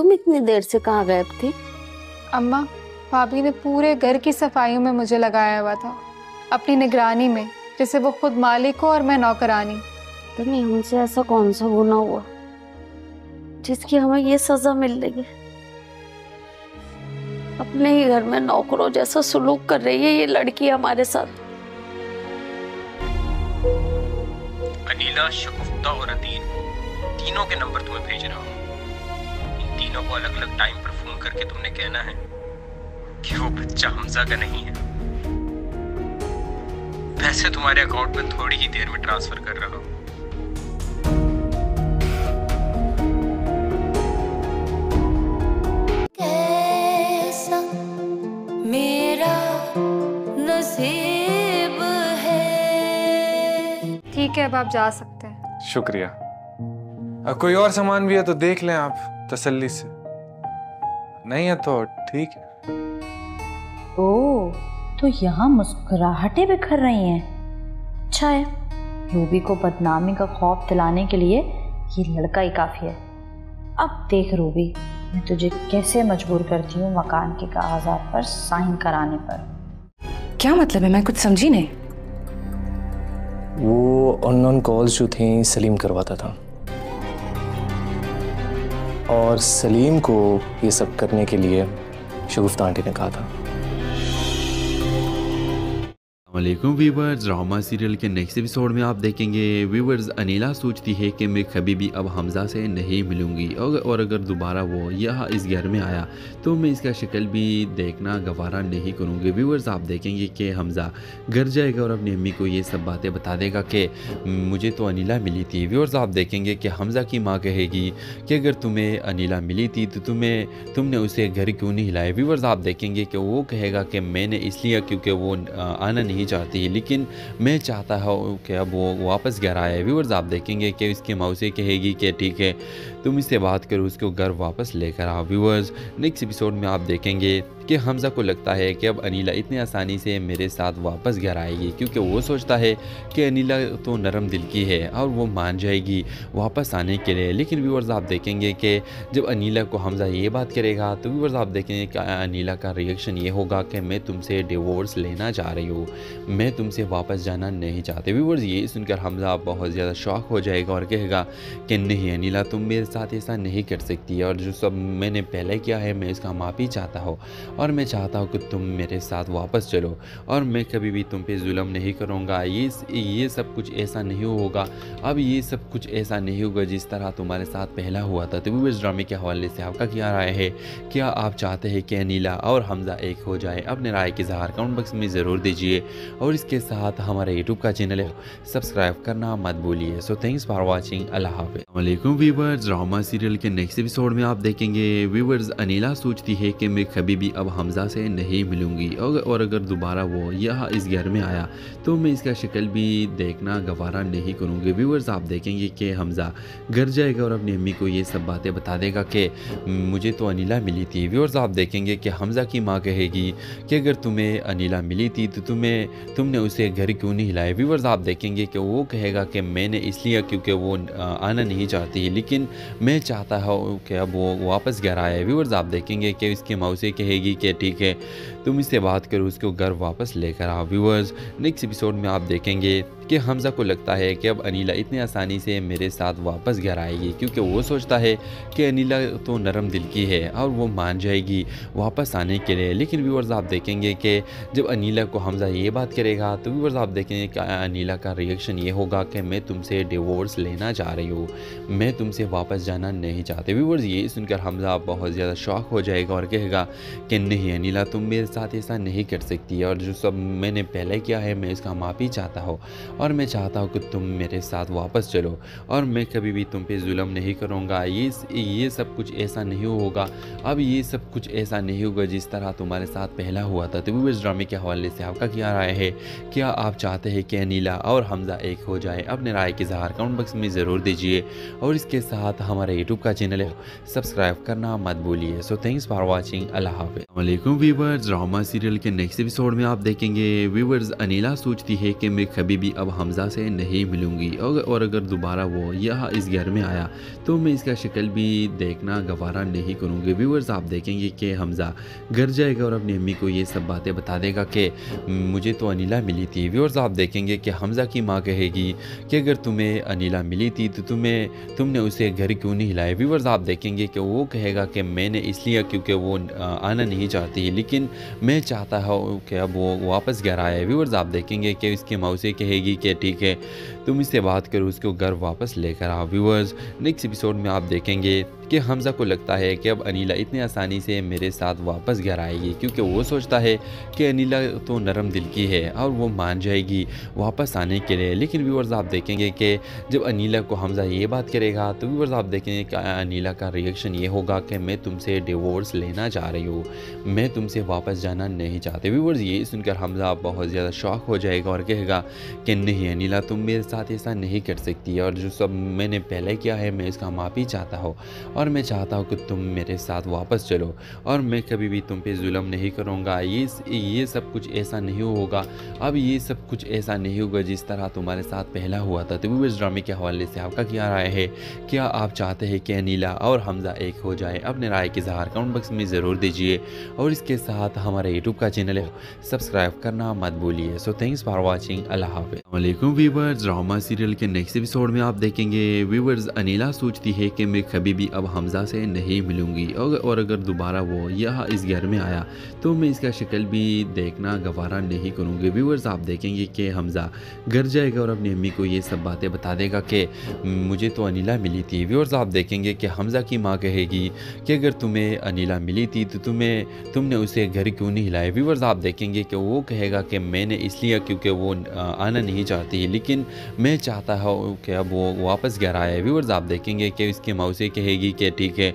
तुम इतनी देर से कहाँ गायब थी? अम्मा, भाभी ने पूरे घर की सफाइयों में मुझे लगाया हुआ था, अपनी निगरानी में, जैसे वो खुद मालिक हो और मैं नौकरानी। तो नहीं, हमसे ऐसा कौन सा गुनाह हुआ जिसकी हमें ये सजा मिल रही है? अपने ही घर में नौकरों जैसा सुलूक कर रही है ये लड़की हमारे साथ। अनीला, शगुफ्ता और अदीन, तीनों के नंबर तुम्हें भेज रहा हूँ। इन तीनों को अलग अलग टाइम पर फोन करके तुमने कहना है कि वो बच्चा हमजा का नहीं है। पैसे तुम्हारे अकाउंट में थोड़ी ही देर में ट्रांसफर कर रहा हूँ। कैसा मेरा नसीब है। ठीक है, अब आप जा सकते हैं। शुक्रिया। अब कोई और सामान भी है तो देख लें आप तसल्ली से, नहीं है तो ठीक है। ओह, तो यहाँ मुस्कुराहटें बिखर रही हैं। अच्छा है, रूबी को बदनामी का खौफ दिलाने के लिए ये लड़का ही काफी है। अब देख रूबी, मैं तुझे कैसे मजबूर करती हूँ मकान के कागजात पर साइन कराने पर। क्या मतलब है? मैं कुछ समझी नहीं। वो अननोन कॉल्स जो थी सलीम करवाता था, और सलीम को ये सब करने के लिए शगुफ्ता आंटी ने कहा था। वालेकुम व्यूवर्स, ड्रामा सीरियल के नेक्स्ट एपिसोड में आप देखेंगे व्यूवर्स, अनीला सोचती है कि मैं कभी भी अब हमजा से नहीं मिलूंगी, और अगर दोबारा वो यहाँ इस घर में आया तो मैं इसका शक्ल भी देखना गवारा नहीं करूँगी। व्यूवर्स, आप देखेंगे कि हमजा घर जाएगा और अपनी अम्मी को ये सब बातें बता देगा कि मुझे तो अनीला मिली थी। व्यूवर्स, आप देखेंगे कि हमजा की माँ कहेगी कि अगर तुम्हें अनीला मिली थी तो तुमने उसे घर क्यों नहीं हिलाया। व्यूवर्स, आप देखेंगे कि वो कहेगा कि मैंने इसलिए क्योंकि वो आना नहीं चाहती है, लेकिन मैं चाहता हूँ कि अब वो वापस घर आए। व्यूअर्स, आप देखेंगे कि इसकी मौसी कहेगी कि ठीक है तुम इससे बात करो, उसको घर वापस लेकर आओ। व्यूअर्स, नेक्स्ट एपिसोड में आप देखेंगे कि हमजा को लगता है कि अब अनीला इतनी आसानी से मेरे साथ वापस घर आएगी, क्योंकि वो सोचता है कि अनीला तो नरम दिल की है और वो मान जाएगी वापस आने के लिए। लेकिन व्यूअर्स, आप देखेंगे कि जब अनीला को हमजा ये बात करेगा तो व्यूअर्स, आप देखेंगे कि अनीला का रिएक्शन ये होगा कि मैं तुमसे डिवोर्स लेना चाह रही हूँ, मैं तुमसे वापस जाना नहीं चाहते। व्यूअर्स, ये सुनकर हमजा बहुत ज़्यादा शॉक हो जाएगा और कहेगा कि नहीं अनीला, तुम मेरे साथ ऐसा नहीं कर सकती, और जो सब मैंने पहले किया है मैं इसका माफ़ी चाहता हूँ, और मैं चाहता हूँ कि तुम मेरे साथ वापस चलो, और मैं कभी भी तुम पे जुल्म नहीं करूँगा। ये सब कुछ ऐसा नहीं होगा, अब ये सब कुछ ऐसा नहीं होगा जिस तरह तुम्हारे साथ पहला हुआ था। तो व्यूअर्स, ड्रामे के हवाले से आपका क्या राय है? क्या आप चाहते हैं कि अनीला और हमजा एक हो जाए? अपने राय के इज़हार कमेंट बॉक्स में ज़रूर दीजिए, और इसके साथ हमारे यूट्यूब का चैनल है सब्सक्राइब करना मत भूलिए। So thanks for watching. अल्लाह हाफ़िज़। वालेकुम व्यूअर्स, ड्रामा सीरियल के नेक्स्ट एपिसोड में आप देखेंगे व्यूअर्स, अनीला सोचती है कि मैं कभी भी अब हमजा से नहीं मिलूंगी, और अगर दोबारा वो यहाँ इस घर में आया तो मैं इसका शक्ल भी देखना गवारा नहीं करूँगी। व्यूअर्स, आप देखेंगे कि हमजा घर जाएगा और अपनी अम्मी को ये सब बातें बता देगा कि मुझे तो अनीला मिली थी। व्यूअर्स, आप देखेंगे कि हमजा की माँ कहेगी कि अगर तुम्हें अनीला मिली थी तो तुमने उसे घर क्यों नहीं हिलाया। व्यूअर्स, आप देखेंगे कि वो कहेगा कि मैंने इसलिए क्योंकि वो आना नहीं चाहती, लेकिन मैं चाहता हूँ कि अब वो वापस घर आए। व्यूअर्स, आप देखेंगे कि इसकी मौसी कहेगी कि ठीक है तुम इससे बात करो, उसको घर वापस लेकर आओ। व्यूअर्स, नेक्स्ट एपिसोड में आप देखेंगे कि हमजा को लगता है कि अब अनीला इतनी आसानी से मेरे साथ वापस घर आएगी, क्योंकि वो सोचता है कि अनीला तो नरम दिल की है और वो मान जाएगी वापस आने के लिए। लेकिन व्यूअर्स, आप देखेंगे कि जब अनीला को हमजा ये बात करेगा तो व्यूअर्स, आप देखेंगे कि अनीला का रिएक्शन ये होगा कि मैं तुमसे डिवोर्स लेना चाह रही हूँ, मैं तुमसे वापस जाना नहीं चाहते। व्यूअर्स, ये सुनकर हमजा बहुत ज़्यादा शॉक हो जाएगा और कहेगा कि नहीं अनीला, तुम मेरे साथ ऐसा नहीं कर सकती, और जो सब मैंने पहले किया है मैं इसका माफ़ी चाहता हूँ, और मैं चाहता हूँ कि तुम मेरे साथ वापस चलो, और मैं कभी भी तुम पे जुल्म नहीं करूँगा। ये सब कुछ ऐसा नहीं होगा, अब ये सब कुछ ऐसा नहीं होगा जिस तरह तुम्हारे साथ पहला हुआ था। तो व्यूअर्स, ड्रामे के हवाले से आपका क्या राय है? क्या आप चाहते हैं कि अनीला और हमजा एक हो जाए? अपने राय के इज़हार कमेंट बॉक्स में ज़रूर दीजिए, और इसके साथ हमारे यूट्यूब का चैनल है सब्सक्राइब करना मत भूलिए। So thanks for watching. अल्लाह हाफ़िज़। वालेकुम व्यूअर्स, ड्रामा सीरियल के नेक्स्ट एपिसोड में आप देखेंगे व्यूवर्स अनीला सोचती है कि मैं कभी भी अब हमजा से नहीं मिलूंगी और अगर दोबारा वो यहाँ इस घर में आया तो मैं इसका शक्ल भी देखना गवारा नहीं करूँगी। व्यूवर्स आप देखेंगे कि हमजा घर जाएगा और अपनी अम्मी को ये सब बातें बता देगा कि मुझे तो अनीला मिली थी। व्यूवर्स आप देखेंगे कि हमजा की माँ कहेगी कि अगर तुम्हें अनीला मिली थी तो तुमने उसे घर क्यों नहीं हिलाया। व्यूवर्स आप देखेंगे कि वो कहेगा कि मैंने इसलिए क्योंकि वो आना नहीं चाहती, लेकिन मैं चाहता हूँ कि अब वो वापस घर आए। व्यूवर्स आप देखेंगे कि इसकी माँ उसे कहेगी कि ठीक है तुम इससे बात करो, उसको घर वापस लेकर आओ। व्यूवर्स नेक्स्ट एपिसोड में आप देखेंगे कि हमजा को लगता है कि अब अनीला इतनी आसानी से मेरे साथ वापस घर आएगी, क्योंकि वो सोचता है कि अनीला तो नरम दिल की है और वो मान जाएगी वापस आने के लिए। लेकिन व्यूवर्स आप देखेंगे कि जब अनीला को हमजा ये बात करेगा तो व्यूवर्स आप देखेंगे कि अनीला का रिएक्शन ये होगा कि मैं तुमसे डिवोर्स लेना चाह रही हूँ, मैं तुमसे वापस जाना नहीं चाहते। व्यूवर्स ये सुनकर हमजा बहुत ज़्यादा शॉक हो जाएगा और कहेगा कि नहीं अनीला तुम मेरे साथ ऐसा नहीं कर सकती, और जो सब मैंने पहले किया है मैं इसका माफ़ी चाहता हूँ और मैं चाहता हूँ कि तुम मेरे साथ वापस चलो और मैं कभी भी तुम पे जुल्म नहीं करूँगा। ये सब कुछ ऐसा नहीं होगा, अब ये सब कुछ ऐसा नहीं होगा जिस तरह तुम्हारे साथ पहला हुआ था। तो व्यूअर्स ड्रामे के हवाले से आपका क्या राय है? क्या आप चाहते हैं कि अनीला और हमजा एक हो जाए? अपने राय के इज़हार कमेंट बॉक्स में ज़रूर दीजिए और इसके साथ हमारे यूट्यूब का चैनल है सब्सक्राइब करना मत भूलिए। So thanks for watching. अल्लाह हाफ़िज़। वालेकुम व्यूअर्स, ड्रामा सीरियल के नेक्स्ट एपिसोड में आप देखेंगे व्यूअर्स अनीला सोचती है कि मैं कभी भी अब हमजा से नहीं मिलूंगी और अगर दोबारा वो यहाँ इस घर में आया तो मैं इसका शक्ल भी देखना गवारा नहीं करूँगी। व्यूअर्स आप देखेंगे कि हमजा घर जाएगा और अपनी अम्मी को ये सब बातें बता देगा कि मुझे तो अनीला मिली थी। व्यूअर्स आप देखेंगे कि हमजा की माँ कहेगी कि अगर तुम्हें अनीला मिली थी तो तुमने उसे घर क्यों नहीं हिलाया। व्यूअर्स आप देखेंगे कि वो कहेगा कि मैंने इसलिए क्योंकि वो आना नहीं चाहती, लेकिन मैं चाहता हूँ कि अब वो वापस घर आए। व्यूअर्स आप देखेंगे कि उसकी माँ उसे कहेगी कि ठीक है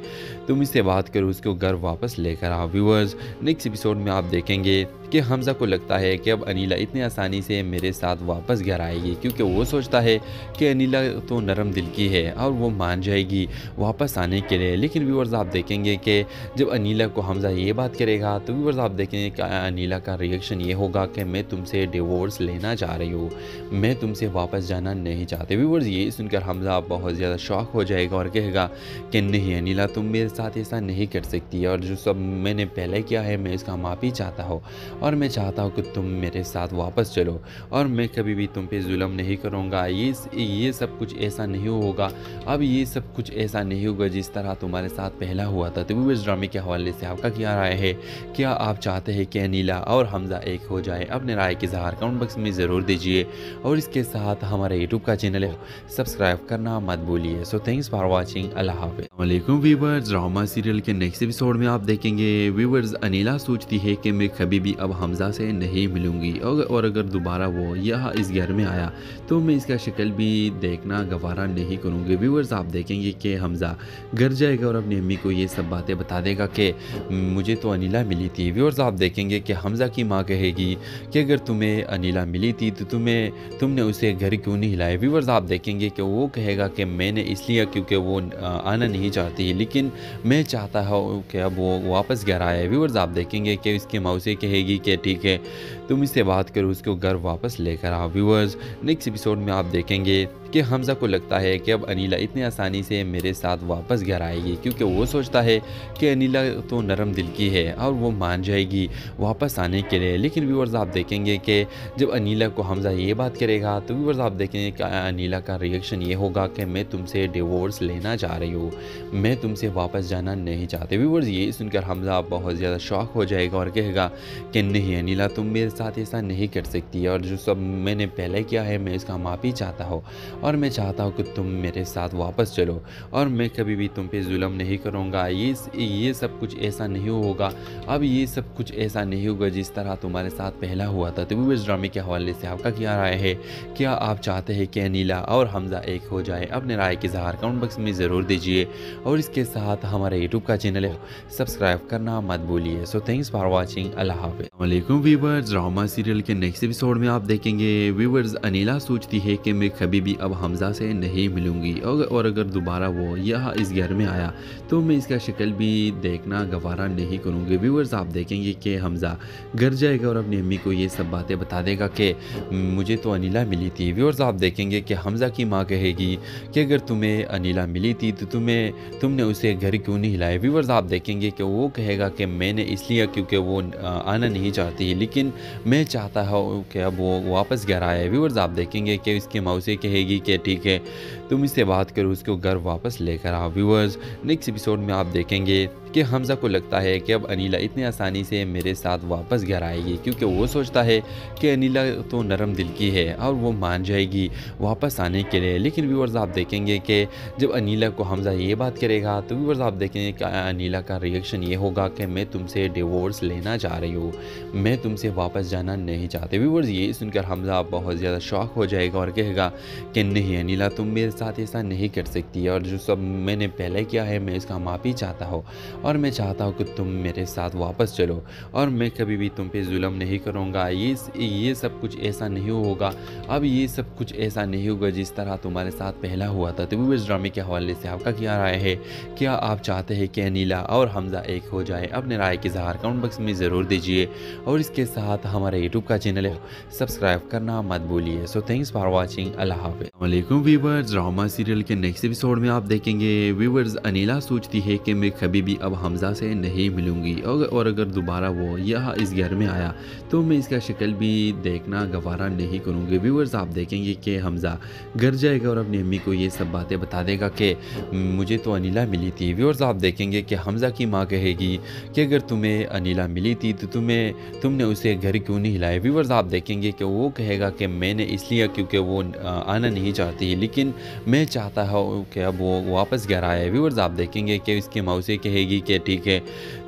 तुम इससे बात करो, उसको घर वापस लेकर आओ। व्यूअर्स नेक्स्ट एपिसोड में आप देखेंगे कि हमजा को लगता है कि अब अनीला इतनी आसानी से मेरे साथ वापस घर आएगी, क्योंकि वो सोचता है कि अनीला तो नरम दिल की है और वो मान जाएगी वापस आने के लिए। लेकिन व्यूअर्स आप देखेंगे कि जब अनीला को हमजा ये बात करेगा तो व्यूअर्स आप देखेंगे कि अनीला का रिएक्शन ये होगा कि मैं तुमसे डिवोर्स लेना चाह रही हूँ, मैं तुमसे वापस जाना नहीं चाहते। व्यूअर्स ये सुनकर हमजा बहुत ज़्यादा शॉक हो जाएगा और कहेगा कि नहीं अनीला तुम मेरे साथ ऐसा नहीं कर सकती, और जो सब मैंने पहले किया है मैं इसका माफ़ी चाहता हूँ और मैं चाहता हूँ कि तुम मेरे साथ वापस चलो और मैं कभी भी तुम पे जुल्म नहीं करूँगा। ये सब कुछ ऐसा नहीं होगा, अब ये सब कुछ ऐसा नहीं होगा जिस तरह तुम्हारे साथ पहला हुआ था। तो व्यूअर्स ड्रामे के हवाले से आपका क्या राय है? क्या आप चाहते हैं कि अनीला और हमजा एक हो जाए? अपने राय के इज़हार कमेंट बॉक्स में ज़रूर दीजिए और इसके साथ हमारे यूट्यूब का चैनल है सब्सक्राइब करना मत भूलिए। So thanks for watching. अल्लाह हाफ़िज़। वालेकुम व्यूअर्स, ड्रामा सीरियल के नेक्स्ट एपिसोड में आप देखेंगे व्यूअर्स अनीला सोचती है कि मैं कभी भी अब हमजा से नहीं मिलूंगी और अगर दोबारा वो यहाँ इस घर में आया तो मैं इसका शक्ल भी देखना गवारा नहीं करूँगी। व्यूअर्स आप देखेंगे कि हमजा घर जाएगा और अपनी अम्मी को ये सब बातें बता देगा कि मुझे तो अनीला मिली थी। व्यूअर्स आप देखेंगे कि हमजा की माँ कहेगी कि अगर तुम्हें अनीला मिली थी तो तुमने उसे घर क्यों नहीं हिलाया। व्यूअर्स आप देखेंगे कि वो कहेगा कि मैंने इसलिए क्योंकि वो आना नहीं चाहती, लेकिन मैं चाहता हूँ कि अब वो वापस घर आए। व्यूअर्स आप देखेंगे कि उसकी माँ उसे कहेगी कि ठीक है तुम इससे बात करो, उसको घर वापस लेकर आओ। व्यूअर्स नेक्स्ट एपिसोड में आप देखेंगे कि हमजा को लगता है कि अब अनीला इतनी आसानी से मेरे साथ वापस घर आएगी, क्योंकि वो सोचता है कि अनीला तो नरम दिल की है और वो मान जाएगी वापस आने के लिए। लेकिन व्यूअर्स आप देखेंगे कि जब अनीला को हमजा ये बात करेगा तो व्यूअर्स आप देखेंगे कि अनीला का रिएक्शन ये होगा कि मैं तुमसे डिवोर्स लेना चाह रही हूँ, मैं तुमसे वापस जाना नहीं चाहते। व्यूअर्स ये सुनकर हमजा बहुत ज़्यादा शॉक हो जाएगा और कहेगा कि नहीं अनीला तुम मेरे साथ ऐसा नहीं कर सकती, और जो सब मैंने पहले किया है मैं इसका माफ़ी चाहता हूँ और मैं चाहता हूँ कि तुम मेरे साथ वापस चलो और मैं कभी भी तुम पे जुल्म नहीं करूँगा। ये सब कुछ ऐसा नहीं होगा, अब ये सब कुछ ऐसा नहीं होगा जिस तरह तुम्हारे साथ पहला हुआ था। तो व्यूअर्स ड्रामे के हवाले से आपका क्या राय है? क्या आप चाहते हैं कि अनीला और हमजा एक हो जाए? अपने राय के इज़हार कमेंट बॉक्स में ज़रूर दीजिए और इसके साथ हमारे यूट्यूब का चैनल है सब्सक्राइब करना मत भूलिए। So thanks for watching. अल्लाह हाफ़िज़। वालेकुम व्यूवर्स, ड्रामा सीरियल के नेक्स्ट एपिसोड में आप देखेंगे व्यूवर्स अनीला सोचती है कि मैं कभी भी अब हमज़ा से नहीं मिलूंगी और अगर दोबारा वो यहाँ इस घर में आया तो मैं इसका शक्ल भी देखना गवारा नहीं करूँगी। व्यूवर्स आप देखेंगे कि हमज़ा घर जाएगा और अपनी अम्मी को ये सब बातें बता देगा कि मुझे तो अनीला मिली थी। व्यूवर्स आप देखेंगे कि हमज़ा की माँ कहेगी कि अगर तुम्हें अनीला मिली थी तो तुमने उसे घर क्यों नहीं हिलाया। व्यूवर्स आप देखेंगे कि वो कहेगा कि मैंने इसलिए क्योंकि वो आना नहीं चाहती है, लेकिन मैं चाहता हूँ कि अब वो वापस घर आए। व्यूवर्स आप देखेंगे कि इसकी मौसी कहेगी कि ठीक है तुम इससे बात करो, उसको घर वापस लेकर आओ। व्यूवर्स नेक्स्ट एपिसोड में आप देखेंगे कि हमज़ा को लगता है कि अब अनीला इतनी आसानी से मेरे साथ वापस घर आएगी, क्योंकि वो सोचता है कि अनीला तो नरम दिल की है और वो मान जाएगी वापस आने के लिए। लेकिन व्यूवर्स आप देखेंगे कि जब अनीला को हमज़ा ये बात करेगा तो व्यूवर्स आप देखेंगे कि अनीला का रिएक्शन ये होगा कि मैं तुमसे डिवोर्स लेना चाह रही हूँ, मैं तुमसे वापस जाना नहीं चाहते। व्यूवर्स ये सुनकर हमज़ा बहुत ज़्यादा शॉक हो जाएगा और कहेगा कि नहीं अनीला तुम मेरे साथ ऐसा नहीं कर सकती, और जो सब मैंने पहले किया है मैं इसका माफ़ी चाहता हूँ और मैं चाहता हूँ कि तुम मेरे साथ वापस चलो और मैं कभी भी तुम पे जुल्म नहीं करूँगा। ये सब कुछ ऐसा नहीं होगा, अब ये सब कुछ ऐसा नहीं होगा जिस तरह तुम्हारे साथ पहला हुआ था। तो व्यूवर्स ड्रामे के हवाले से आपका क्या राय है? क्या आप चाहते हैं कि अनीला और हमज़ा एक हो जाए? अपने राय के इज़हार कमेंट बॉक्स में ज़रूर दीजिए और इसके साथ हमारे यूट्यूब का चैनल है सब्सक्राइब करना मत भूलिए। So thanks for watching. अल्लाह हाफ़िज़। वालेकुम व्यूवर्स, ड्रामा सीरियल के नेक्स्ट एपिसोड में आप देखेंगे व्यूवर्स अनीला सोचती है कि मैं कभी भी अब हमज़ा से नहीं मिलूंगी और अगर दोबारा वो यहाँ इस घर में आया तो मैं इसका शक्ल भी देखना गवारा नहीं करूँगी। व्यूवर्स आप देखेंगे कि हमज़ा घर जाएगा और अपनी अम्मी को ये सब बातें बता देगा कि मुझे तो अनीला मिली थी। व्यूवर्स आप देखेंगे कि हमज़ा की माँ कहेगी कि अगर तुम्हें अनीला मिली थी तो तुमने उसे घर क्यों नहीं हिलाया। व्यूवर्स आप देखेंगे कि वो कहेगा कि मैंने इसलिए क्योंकि वो आना नहीं चाहती, लेकिन मैं चाहता हूँ कि अब वो वापस घर आए। व्यूवर्स आप देखेंगे कि इसकी मौसी कहेगी कि ठीक है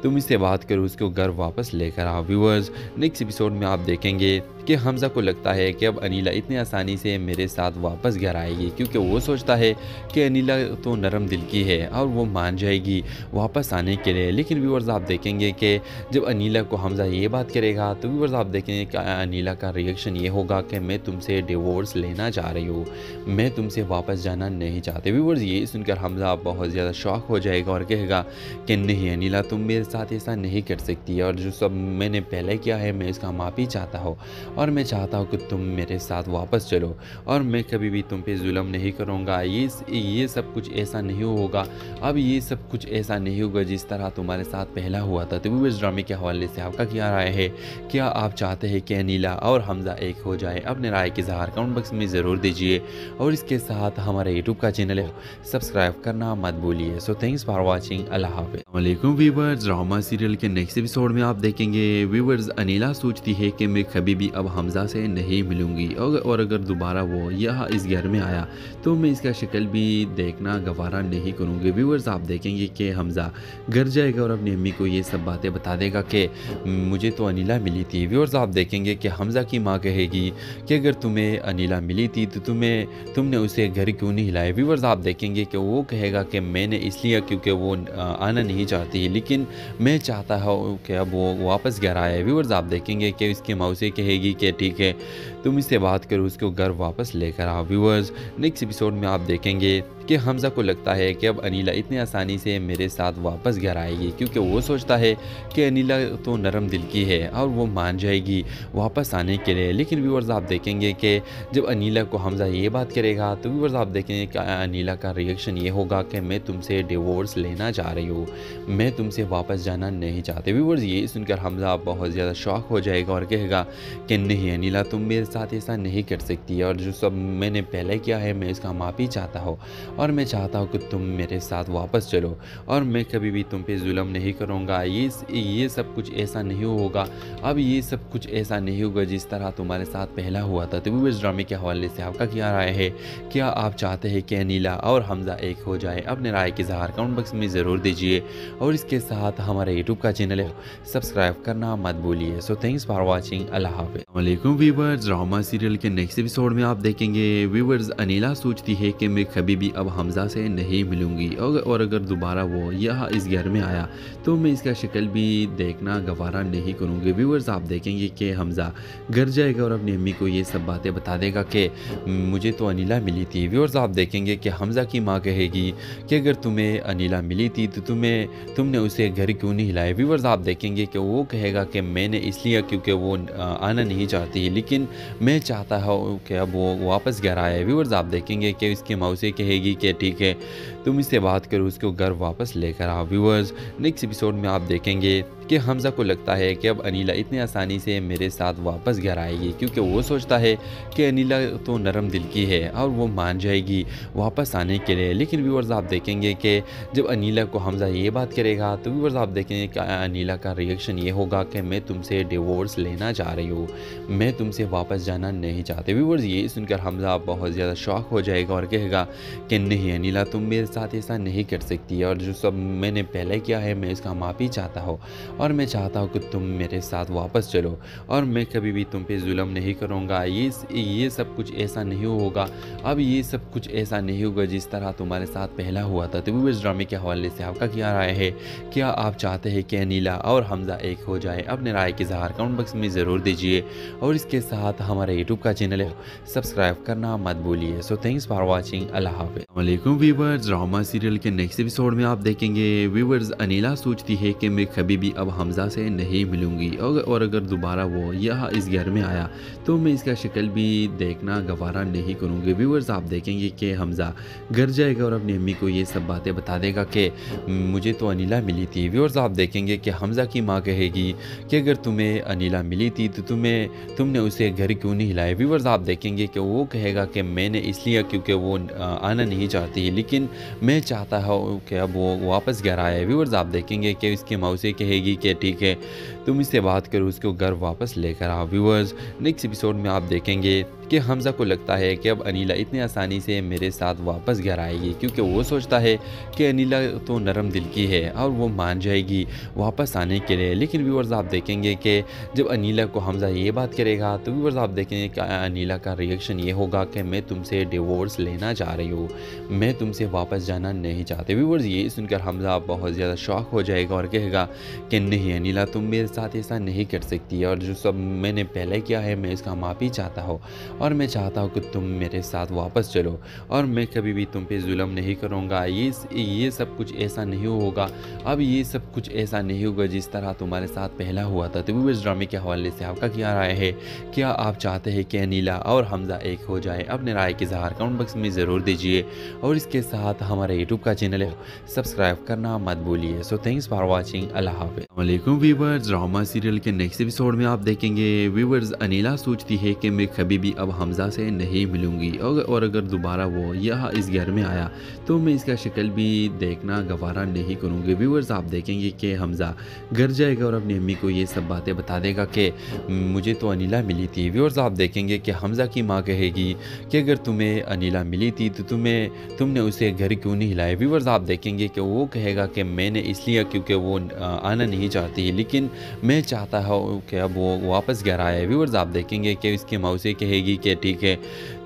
तुम इससे बात करो, उसको घर वापस लेकर आओ। व्यूवर्स नेक्स्ट एपिसोड में आप देखेंगे कि हमज़ा को लगता है कि अब अनीला इतनी आसानी से मेरे साथ वापस घर आएगी, क्योंकि वो सोचता है कि अनीला तो नरम दिल की है और वो मान जाएगी वापस आने के लिए। लेकिन व्यूवर्स आप देखेंगे कि जब अनीला को हमज़ा ये बात करेगा तो व्यूवर्स आप देखेंगे कि अनीला का रिएक्शन ये होगा कि मैं तुमसे डिवोर्स लेना चाह रही हूँ, मैं तुमसे वापस जाना नहीं चाहते। व्यूवर्स ये सुनकर हमज़ा बहुत ज़्यादा शॉक हो जाएगा और कहेगा कि नहीं अनीला तुम मेरे साथ ऐसा नहीं कर सकती, और जो सब मैंने पहले किया है मैं इसका माफ़ी चाहता हूँ और मैं चाहता हूँ कि तुम मेरे साथ वापस चलो और मैं कभी भी तुम पे जुल्म नहीं करूँगा। ये सब कुछ ऐसा नहीं होगा, अब ये सब कुछ ऐसा नहीं होगा जिस तरह तुम्हारे साथ पहला हुआ था। तो व्यूवर्स ड्रामे के हवाले से आपका क्या राय है? क्या आप चाहते हैं कि अनीला और हमज़ा एक हो जाए? अपने राय के इज़हार कमेंट बॉक्स में ज़रूर दीजिए और इसके साथ हमारे यूट्यूब का चैनल है सब्सक्राइब करना मत भूलिए। So thanks for watching. अल्लाह हाफ़िज़। वालेकुम व्यूवर्स, ड्रामा सीरियल के नेक्स्ट एपिसोड में आप देखेंगे व्यूवर्स अनीला सोचती है कि मैं कभी भी अब हमज़ा से नहीं मिलूंगी और अगर दोबारा वो यहाँ इस घर में आया तो मैं इसका शक्ल भी देखना गवारा नहीं करूँगी। व्यूवर्स आप देखेंगे कि हमज़ा घर जाएगा और अपनी अम्मी को ये सब बातें बता देगा कि मुझे तो अनीला मिली थी। व्यूवर्स आप देखेंगे कि हमज़ा की माँ कहेगी कि अगर तुम्हें अनीला मिली थी तो तुमने उसे घर क्यों नहीं हिलाया। व्यूवर्स आप देखेंगे कि वो कहेगा कि मैंने इसलिए क्योंकि वो आना नहीं चाहती, लेकिन मैं चाहता हूँ कि अब वो वापस घर आए। व्यूवर्स आप देखेंगे कि इसकी मौसी कहेगी कि ठीक है तुम इससे बात करो, उसको घर वापस लेकर आओ। व्यूवर्स नेक्स्ट एपिसोड में आप देखेंगे कि हमज़ा को लगता है कि अब अनीला इतनी आसानी से मेरे साथ वापस घर आएगी, क्योंकि वो सोचता है कि अनीला तो नरम दिल की है और वो मान जाएगी वापस आने के लिए। लेकिन व्यूवर्स आप देखेंगे कि जब अनीला को हमज़ा ये बात करेगा तो व्यूवर्स आप देखेंगे कि अनीला का रिएक्शन ये होगा कि मैं तुमसे डिवोर्स लेना चाह रही हूँ, मैं तुमसे वापस जाना नहीं चाहते। व्यूवर्स ये सुनकर हमज़ा बहुत ज़्यादा शॉक हो जाएगा और कहेगा कि नहीं अनीला तुम मेरे साथ ऐसा नहीं कर सकती, और जो सब मैंने पहले किया है मैं इसका माफ़ी चाहता हूँ और मैं चाहता हूँ कि तुम मेरे साथ वापस चलो और मैं कभी भी तुम पे जुल्म नहीं करूँगा। ये सब कुछ ऐसा नहीं होगा, अब ये सब कुछ ऐसा नहीं होगा जिस तरह तुम्हारे साथ पहला हुआ था। तो व्यूवर्स ड्रामे के हवाले से आपका क्या राय है? क्या आप चाहते हैं कि अनीला और हमज़ा एक हो जाए? अपने राय के इज़हार कमेंट बॉक्स में ज़रूर दीजिए और इसके साथ हमारे यूट्यूब का चैनल है सब्सक्राइब करना मत भूलिए। So thanks for watching. अल्लाह हाफ़िज़। वालेकुम व्यूवर्स, ड्रामा सीरियल के नेक्स्ट एपिसोड में आप देखेंगे व्यूवर्स अनीला सोचती है कि मैं कभी भी अब हमजा से नहीं मिलूंगी और अगर दोबारा वो यहाँ इस घर में आया तो मैं इसका शक्ल भी देखना गवारा नहीं करूँगी। व्यूवर्स आप देखेंगे कि हमजा घर जाएगा और अपनी अम्मी को ये सब बातें बता देगा कि मुझे तो अनीला मिली थी। व्यूवर्स आप देखेंगे कि हमजा की माँ कहेगी कि अगर तुम्हें अनीला मिली थी तो तुमने उसे घर क्यों नहीं हिलाया। व्यूवर्स आप देखेंगे कि वो कहेगा कि मैंने इसलिए क्योंकि वो आना नहीं चाहती, लेकिन मैं चाहता हूँ कि अब वो वापस घर आए। व्यूवर्स आप देखेंगे कि इसकी मौसी कहेगी कि ठीक है तुम इससे बात करो, उसको घर वापस लेकर आओ। व्यूवर्स नेक्स्ट एपिसोड में आप देखेंगे कि हमजा को लगता है कि अब अनीला इतनी आसानी से मेरे साथ वापस घर आएगी, क्योंकि वो सोचता है कि अनीला तो नरम दिल की है और वो मान जाएगी वापस आने के लिए। लेकिन व्यूवर्स आप देखेंगे कि जब अनीला को हमजा ये बात करेगा तो व्यूवर्स आप देखेंगे कि अनीला का रिएक्शन ये होगा कि मैं तुमसे डिवोर्स लेना चाह रही हूँ, मैं तुमसे वापस जाना नहीं चाहते। व्यूवर्स ये सुनकर हमजा बहुत ज़्यादा शॉक हो जाएगा और कहेगा कि नहीं अनीला तुम मेरे साथ ऐसा नहीं कर सकती, और जो सब मैंने पहले किया है मैं इसका माफ़ी चाहता हूँ और मैं चाहता हूँ कि तुम मेरे साथ वापस चलो और मैं कभी भी तुम पे जुल्म नहीं करूँगा। ये सब कुछ ऐसा नहीं होगा, अब ये सब कुछ ऐसा नहीं होगा जिस तरह तुम्हारे साथ पहला हुआ था। तो व्यूवर्स ड्रामे के हवाले से आपका क्या राय है? क्या आप चाहते हैं कि अनीला और हमजा एक हो जाए? अपने राय की इज़हार कमेंट बॉक्स में ज़रूर दीजिए और इसके साथ हमारे यूट्यूब का चैनल है सब्सक्राइब करना मत भूलिए। So thanks for watching. अल्लाह हाफ़िज़। वालेकुम व्यूवर्स, ड्रामा सीरियल के नेक्स्ट एपिसोड में आप देखेंगे व्यूवर्स अनीला सोचती है कि मैं कभी भी अब हमजा से नहीं मिलूंगी और अगर दोबारा वो यहाँ इस घर में आया तो मैं इसका शक्ल भी देखना गवारा नहीं करूँगी। व्यूवर्स आप देखेंगे कि हमजा घर जाएगा और अपनी अम्मी को ये सब बातें बता देगा कि मुझे तो अनीला मिली थी। व्यूवर्स आप देखेंगे कि हमजा की माँ कहेगी कि अगर तुम्हें अनीला मिली थी तो तुमने उसे घर क्यों नहीं हिलाया। व्यूवर्स आप देखेंगे कि वो कहेगा कि मैंने इसलिए क्योंकि वो आना नहीं चाहती, लेकिन मैं चाहता हूँ कि अब वो वापस घर आए। व्यूवर्स आप देखेंगे कि इसकी मौसी कहेगी कि ठीक है तुम इससे बात करो, उसको घर वापस लेकर आओ। व्यूवर्स नेक्स्ट एपिसोड में आप देखेंगे कि हमजा को लगता है कि अब अनीला इतनी आसानी से मेरे साथ वापस घर आएगी, क्योंकि वो सोचता है कि अनीला तो नरम दिल की है और वो मान जाएगी वापस आने के लिए। लेकिन व्यूवर्स आप देखेंगे कि जब अनीला को हमजा ये बात करेगा तो व्यूवर्स आप देखेंगे कि अनीला का रिएक्शन ये होगा कि मैं तुमसे डिवोर्स लेना चाह रही हूँ, मैं तुमसे वापस जाना नहीं चाहते। व्यूवर्स ये सुनकर हमजा बहुत ज़्यादा शॉक हो जाएगा और कहेगा कि नहीं अनीला तुम मेरे साथ ऐसा नहीं कर सकती, और जो सब मैंने पहले किया है मैं इसका माफ़ी चाहता हूँ और मैं चाहता हूँ कि तुम मेरे साथ वापस चलो और मैं कभी भी तुम पे जुल्म नहीं करूँगा। ये सब कुछ ऐसा नहीं होगा, अब ये सब कुछ ऐसा नहीं होगा जिस तरह तुम्हारे साथ पहला हुआ था। तो व्यूवर्स ड्रामे के हवाले से आपका क्या राय है? क्या आप चाहते हैं कि अनीला और हमजा एक हो जाए? अपने राय की इज़हार कमेंट बॉक्स में ज़रूर दीजिए और इसके साथ हमारे यूट्यूब का चैनल है सब्सक्राइब करना मत भूलिए। So thanks for watching. अल्लाह हाफ़िज़। वालेकुम व्यूवर्स, ड्रामा सीरियल के नेक्स्ट एपिसोड में आप देखेंगे व्यूवर्स अनीला सोचती है कि मैं कभी भी अब हमजा से नहीं मिलूंगी और अगर दोबारा वो यहाँ इस घर में आया तो मैं इसका शक्ल भी देखना गवारा नहीं करूँगी। व्यूवर्स आप देखेंगे कि हमजा घर जाएगा और अपनी अम्मी को ये सब बातें बता देगा कि मुझे तो अनीला मिली थी। व्यूवर्स आप देखेंगे कि हमजा की माँ कहेगी कि अगर तुम्हें अनीला मिली थी तो तुमने उसे घर क्यों नहीं हिलाया। व्यूवर्स आप देखेंगे कि वो कहेगा कि मैंने इसलिए क्योंकि वो आना नहीं चाहती, लेकिन मैं चाहता हूँ कि अब वो वापस घर आए। व्यूवर्स आप देखेंगे कि इसकी मौसी कहेगी कि ठीक है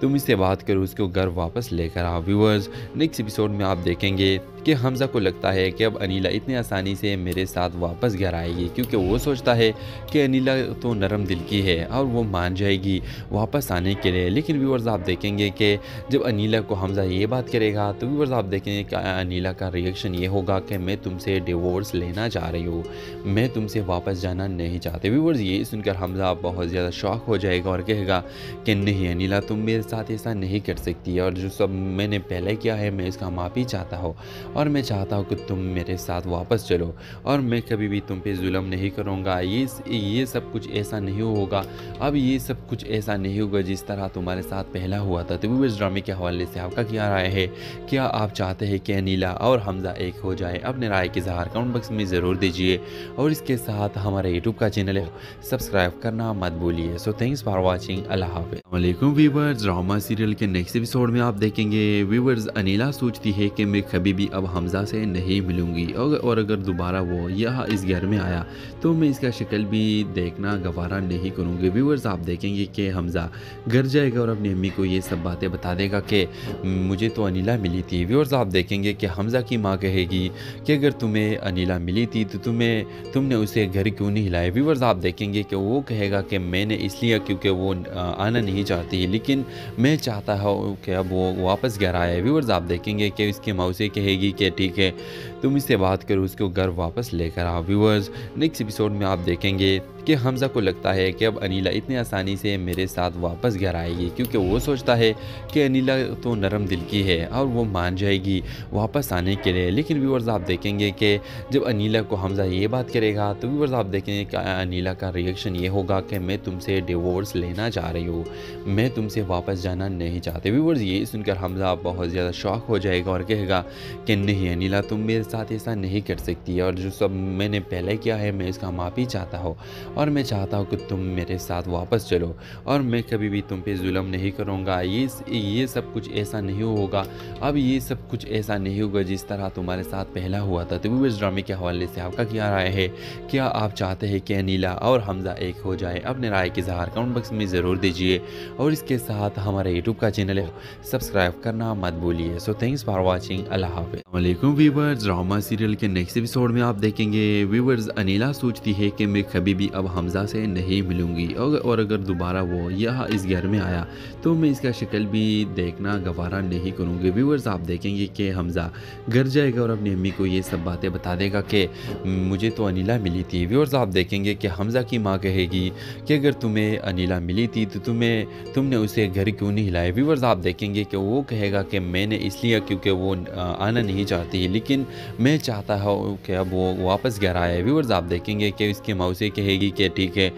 तुम इससे बात करो, उसको घर वापस लेकर आओ। व्यूवर्स नेक्स्ट एपिसोड में आप देखेंगे कि हमजा को लगता है कि अब अनीला इतनी आसानी से मेरे साथ वापस घर आएगी, क्योंकि वो सोचता है कि अनीला तो नरम दिल की है और वो मान जाएगी वापस आने के लिए। लेकिन व्यूवर्स आप देखेंगे कि जब अनीला को हमजा ये बात करेगा तो व्यूवर्स आप देखेंगे कि अनीला का रिएक्शन ये होगा कि मैं तुमसे डिवोर्स लेना चाह रही हूँ, मैं तुमसे वापस जाना नहीं चाहते। व्यूवर्स ये सुनकर हमजा बहुत ज़्यादा शॉक हो जाएगा और कहेगा कि नहीं अनीला तुम मेरे साथ ऐसा नहीं कर सकती, और जो सब मैंने पहले किया है मैं इसका माफ़ी चाहता हूँ और मैं चाहता हूँ कि तुम मेरे साथ वापस चलो और मैं कभी भी तुम पे जुल्म नहीं करूँगा। ये सब कुछ ऐसा नहीं होगा, अब ये सब कुछ ऐसा नहीं होगा जिस तरह तुम्हारे साथ पहला हुआ था। तो व्यूवर्स ड्रामे के हवाले से आपका क्या राय है? क्या आप चाहते हैं कि अनीला और हमजा एक हो जाए? अपने राय की इज़हार कमेंट बॉक्स में ज़रूर दीजिए और इसके साथ हमारे यूट्यूब का चैनल है सब्सक्राइब करना मत भूलिए। So thanks for watching. अल्लाह हाफ़िज़। वालेकुम व्यूवर्स, ड्रामा सीरियल के नेक्स्ट एपिसोड में आप देखेंगे व्यूवर्स अनीला सोचती है कि मैं कभी भी अब अब हमज़ा से नहीं मिलूँगी और अगर दोबारा वो यहाँ इस घर में आया तो मैं इसका शक्ल भी देखना गवारा नहीं करूँगी। व्यूअर्स आप देखेंगे कि हमज़ा घर जाएगा और अपनी अम्मी को ये सब बातें बता देगा कि मुझे तो अनिला मिली थी। व्यूअर्स आप देखेंगे कि हमज़ा की माँ कहेगी कि अगर तुम्हें अनिला मिली थी तो तुमने उसे घर क्यों नहीं हिलाया। व्यूअर्स आप देखेंगे कि वो कहेगा कि मैंने इसलिए क्योंकि वो आना नहीं चाहती, लेकिन मैं चाहता हूँ कि अब वो वापस घर आए। व्यूअर्स आप देखेंगे कि उसकी माँ उसे कहेगी कि ठीक है तुम इससे बात करो, उसको घर वापस लेकर आओ। व्यूअर्स नेक्स्ट एपिसोड में आप देखेंगे कि हमज़ा को लगता है कि अब अनिला इतनी आसानी से मेरे साथ वापस घर आएगी, क्योंकि वो सोचता है कि अनिला तो नरम दिल की है और वो मान जाएगी वापस आने के लिए। लेकिन व्यूअर्स आप देखेंगे कि जब अनिला को हमज़ा ये बात करेगा तो व्यूअर्स आप देखेंगे कि अनिला का रिएक्शन ये होगा कि मैं तुमसे डिवोर्स लेना चाह रही हूँ, मैं तुमसे वापस जाना नहीं चाहते। व्यूअर्स ये सुनकर हमज़ा बहुत ज़्यादा शॉक हो जाएगा और कहेगा कि नहीं अनिला तुम मेरे साथ ऐसा नहीं कर सकती, और जो सब मैंने पहले किया है मैं इसका माफ़ी चाहता हूँ और मैं चाहता हूँ कि तुम मेरे साथ वापस चलो और मैं कभी भी तुम पे जुल्म नहीं करूँगा। ये सब कुछ ऐसा नहीं होगा, अब ये सब कुछ ऐसा नहीं होगा जिस तरह तुम्हारे साथ पहला हुआ था। तो व्यूअर्स ड्रामे के हवाले से आपका क्या राय है? क्या आप चाहते हैं कि अनिला और हमज़ा एक हो जाए? अपने राय के इज़हार कमेंट बॉक्स में ज़रूर दीजिए और इसके साथ हमारे यूट्यूब का चैनल है सब्सक्राइब करना मत भूलिए। So thanks for watching. अल्लाह हाफ़िज़। वालेकुम व्यूअर्स, ड्रामा सीरियल के नेक्स्ट एपिसोड में आप देखेंगे व्यूअर्स अनिला सोचती है कि मैं कभी भी अब हमज़ा से नहीं मिलूँगी और अगर दोबारा वो यहाँ इस घर में आया तो मैं इसका शक्ल भी देखना गवारा नहीं करूँगी। व्यूअर्स आप देखेंगे कि हमज़ा घर जाएगा और अपनी अम्मी को ये सब बातें बता देगा कि मुझे तो अनिला मिली थी। व्यूअर्स आप देखेंगे कि हमज़ा की माँ कहेगी कि अगर तुम्हें अनिला मिली थी तो तुमने उसे घर क्यों नहीं हिलाया। व्यूअर्स आप देखेंगे कि वो कहेगा कि मैंने इसलिए क्योंकि वो आना नहीं चाहती, लेकिन मैं चाहता हूँ कि अब वो वापस घर आए। व्यूअर्स आप देखेंगे कि उसकी माँ उसे कहेगी कि ठीक है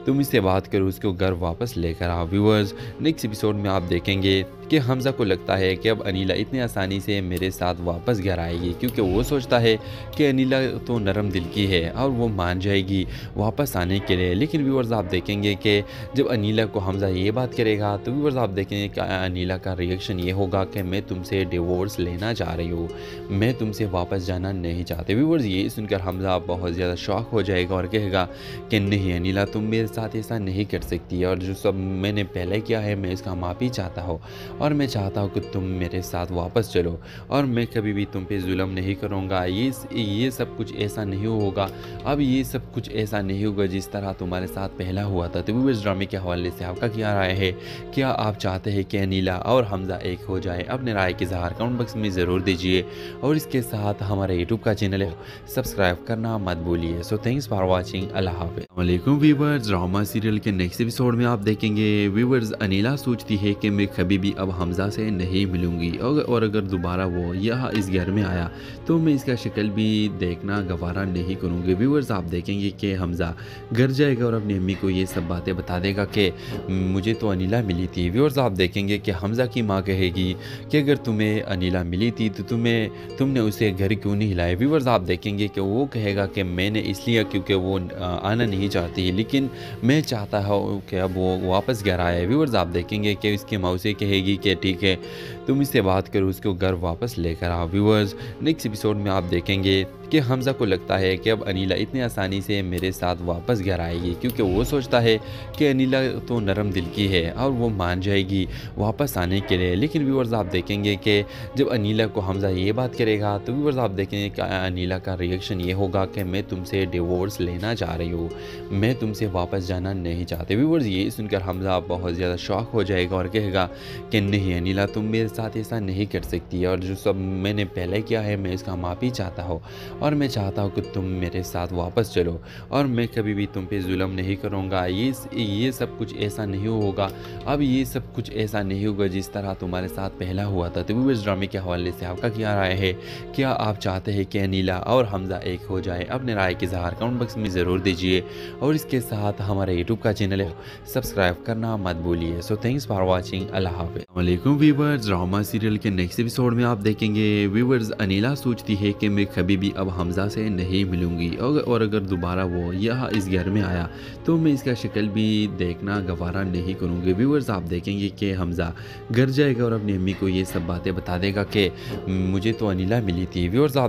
तुम इससे बात करो, उसको घर वापस लेकर आओ। व्यूअर्स नेक्स्ट एपिसोड में आप देखेंगे कि हमज़ा को लगता है कि अब अनिला इतनी आसानी से मेरे साथ वापस घर आएगी, क्योंकि वो सोचता है कि अनिला तो नरम दिल की है और वो मान जाएगी वापस आने के लिए। लेकिन व्यूअर्स आप देखेंगे कि जब अनिला को हमज़ा ये बात करेगा तो व्यूअर्स आप देखेंगे कि अनिला का रिएक्शन ये होगा कि मैं तुमसे डिवोर्स लेना चाह रही हूँ, मैं तुमसे वापस जाना नहीं चाहते। व्यूअर्स ये सुनकर हमज़ा बहुत ज़्यादा शॉक हो जाएगा और कहेगा कि नहीं अनिला तुम मेरे साथ ऐसा नहीं कर सकती, और जो सब मैंने पहले किया है मैं इसका माफ़ी चाहता हूँ और मैं चाहता हूँ कि तुम मेरे साथ वापस चलो और मैं कभी भी तुम पे जुल्म नहीं करूँगा। ये सब कुछ ऐसा नहीं होगा, अब ये सब कुछ ऐसा नहीं होगा जिस तरह तुम्हारे साथ पहला हुआ था। तो व्यूअर्स ड्रामे के हवाले से आपका क्या राय है? क्या आप चाहते हैं कि अनिला और हमज़ा एक हो जाए? अपने राय के इज़हार कमेंट बॉक्स में ज़रूर दीजिए और इसके साथ हमारे यूट्यूब का चैनल है सब्सक्राइब करना मत भूलिए। So thanks for watching. अल्लाह हाफ़िज़। वालेकुम व्यूअर्स, ड्रामा सीरियल के नेक्स्ट एपिसोड में आप देखेंगे व्यूअर्स अनिला सोचती है कि मैं कभी भी अब हमज़ा से नहीं मिलूँगी और अगर दोबारा वो यहाँ इस घर में आया तो मैं इसका शक्ल भी देखना गवारा नहीं करूँगी। व्यूअर्स आप देखेंगे कि हमज़ा घर जाएगा और अपनी अम्मी को ये सब बातें बता देगा कि मुझे तो अनिला मिली थी। व्यूअर्स आप देखेंगे कि हमज़ा की माँ कहेगी कि अगर तुम्हें अनिला मिली थी तो तुमने उसे घर क्यों नहीं हिलाया। व्यूअर्स आप देखेंगे कि वो कहेगा कि मैंने इसलिए क्योंकि वो आना नहीं चाहती, लेकिन मैं चाहता हूँ कि अब वो वापस घर आए। व्यूअर्स आप देखेंगे कि उसकी माँ उसे कहेगी कि ठीक है तुम इससे बात करो, उसको घर वापस लेकर आओ। व्यूअर्स नेक्स्ट एपिसोड में आप देखेंगे कि हमज़ा को लगता है कि अब अनिला इतनी आसानी से मेरे साथ वापस घर आएगी, क्योंकि वो सोचता है कि अनिला तो नरम दिल की है और वो मान जाएगी वापस आने के लिए। लेकिन व्यूअर्स आप देखेंगे कि जब अनिला को हमज़ा ये बात करेगा तो व्यूअर्स आप देखेंगे कि अनिला का रिएक्शन ये होगा कि मैं तुमसे डिवोर्स लेना चाह रही हूँ, मैं तुमसे वापस जाना नहीं चाहते। व्यूअर्स ये सुनकर हमज़ा बहुत ज़्यादा शॉक हो जाएगा और कहेगा कि नहीं अनिला तुम मेरे साथ ऐसा नहीं कर सकती, और जो सब मैंने पहले किया है मैं इसका माफ़ी चाहता हूँ और मैं चाहता हूँ कि तुम मेरे साथ वापस चलो और मैं कभी भी तुम पे जुल्म नहीं करूँगा। ये सब कुछ ऐसा नहीं होगा, अब ये सब कुछ ऐसा नहीं होगा जिस तरह तुम्हारे साथ पहला हुआ था। तो व्यूअर्स ड्रामे के हवाले से आपका क्या राय है? क्या आप चाहते हैं कि अनिला और हमज़ा एक हो जाए? अपने राय के इज़हार कमेंट बॉक्स में ज़रूर दीजिए और इसके साथ हमारे यूट्यूब का चैनल है सब्सक्राइब करना मत भूलिए। So thanks for watching. अल्लाह हाफ़िज़। वालेकुम व्यूअर्स, ड्रामा सीरियल के नेक्स्ट एपिसोड में आप देखेंगे व्यूअर्स अनिला सोचती है कि मैं कभी भी अब हमज़ा से नहीं मिलूँगी और अगर दोबारा वो यहाँ इस घर में आया तो मैं इसका शक्ल भी देखना गवारा नहीं करूँगी। व्यूअर्स आप देखेंगे कि हमज़ा घर जाएगा और अपनी अम्मी को ये सब बातें बता देगा कि मुझे तो अनिला मिली थी। व्यूअर्स आप